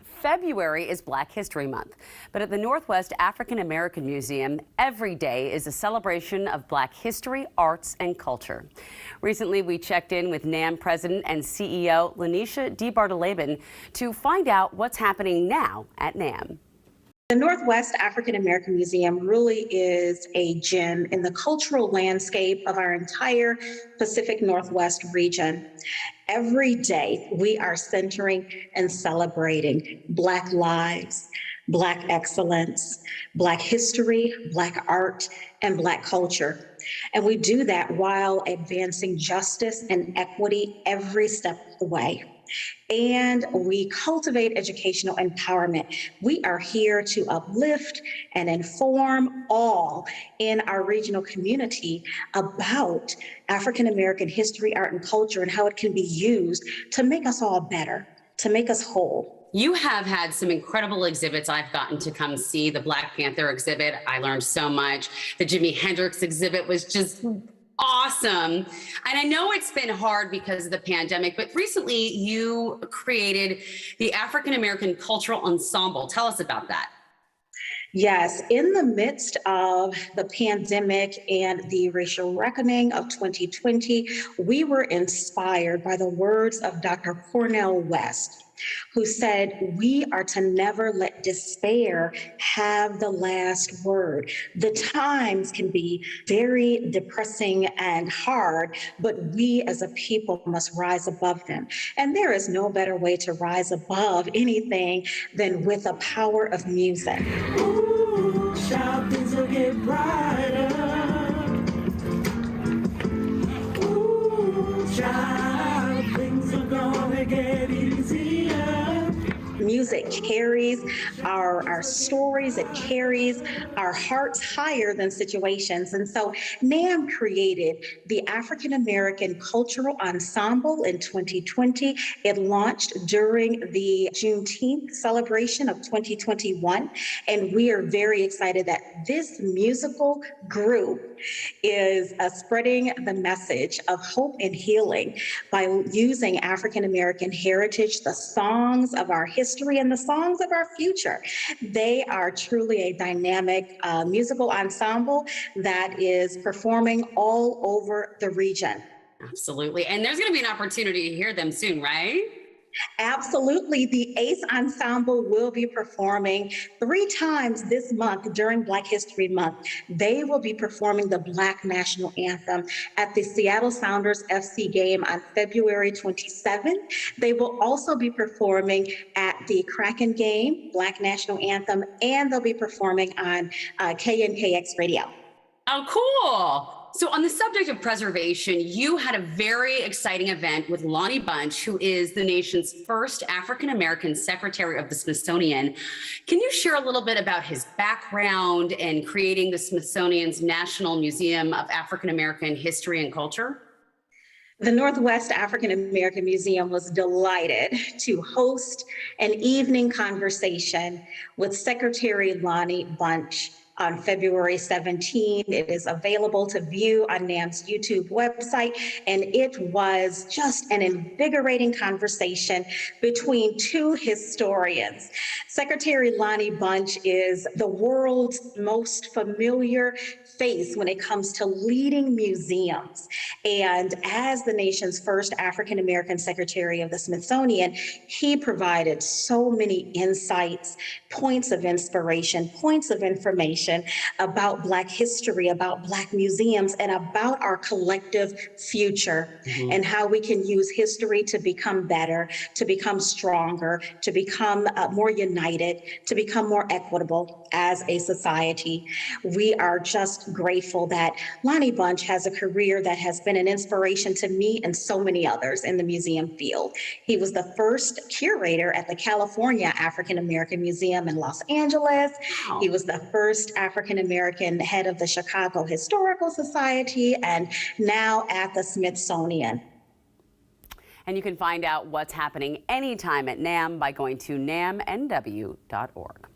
February is Black History Month, but at the Northwest African American Museum, every day is a celebration of Black history, arts, and culture. Recently, we checked in with NAAM President and CEO Lanesha Debardelaben to find out what's happening now at NAAM. The Northwest African American Museum really is a gem in the cultural landscape of our entire Pacific Northwest region. Every day, we are centering and celebrating Black lives, Black excellence, Black history, Black art, and Black culture. And we do that while advancing justice and equity every step of the way. And we cultivate educational empowerment. We are here to uplift and inform all in our regional community about African American history, art, and culture, and how it can be used to make us all better, to make us whole. You have had some incredible exhibits. I've gotten to come see the Black Panther exhibit. I learned so much. The Jimi Hendrix exhibit was just awesome. And I know it's been hard because of the pandemic, but recently you created the African American Cultural Ensemble. Tell us about that. Yes, in the midst of the pandemic and the racial reckoning of 2020, we were inspired by the words of Dr. Cornel West, who said, "We are to never let despair have the last word. The times can be very depressing and hard, but we as a people must rise above them." And there is no better way to rise above anything than with the power of music. Ooh, child, things will get brighter. Ooh, child, things are gonna get easier. Music carries our stories, it carries our hearts higher than situations. And so NAAM created the African American Cultural Ensemble in 2020. It launched during the Juneteenth celebration of 2021. And we are very excited that this musical group is spreading the message of hope and healing by using African American heritage, the songs of our history, and the songs of our future. They are truly a dynamic musical ensemble that is performing all over the region. Absolutely. And there's going to be an opportunity to hear them soon, right? Absolutely. The ACE Ensemble will be performing 3 times this month during Black History Month. They will be performing the Black National Anthem at the Seattle Sounders FC game on February 27th. They will also be performing at the Kraken game, Black National Anthem, and they'll be performing on KNKX Radio. Oh, cool. So on the subject of preservation, you had a very exciting event with Lonnie Bunch, who is the nation's first African-American Secretary of the Smithsonian. Can you share a little bit about his background in creating the Smithsonian's National Museum of African-American History and Culture? The Northwest African American Museum was delighted to host an evening conversation with Secretary Lonnie Bunch on February 17. It is available to view on NAAM's YouTube website, and it was just an invigorating conversation between 2 historians. Secretary Lonnie Bunch is the world's most familiar face when it comes to leading museums. And as the nation's first African American Secretary of the Smithsonian, he provided so many insights, points of inspiration, points of information about Black history, about Black museums, and about our collective future, and how we can use history to become better, to become stronger, to become more united, to become more equitable as a society. We are just grateful that Lonnie Bunch has a career that has been an inspiration to me and so many others in the museum field. He was the first curator at the California African American Museum in Los Angeles. Wow. He was the first African American head of the Chicago Historical Society, and now at the Smithsonian. And you can find out what's happening anytime at NAAM by going to naamnw.org.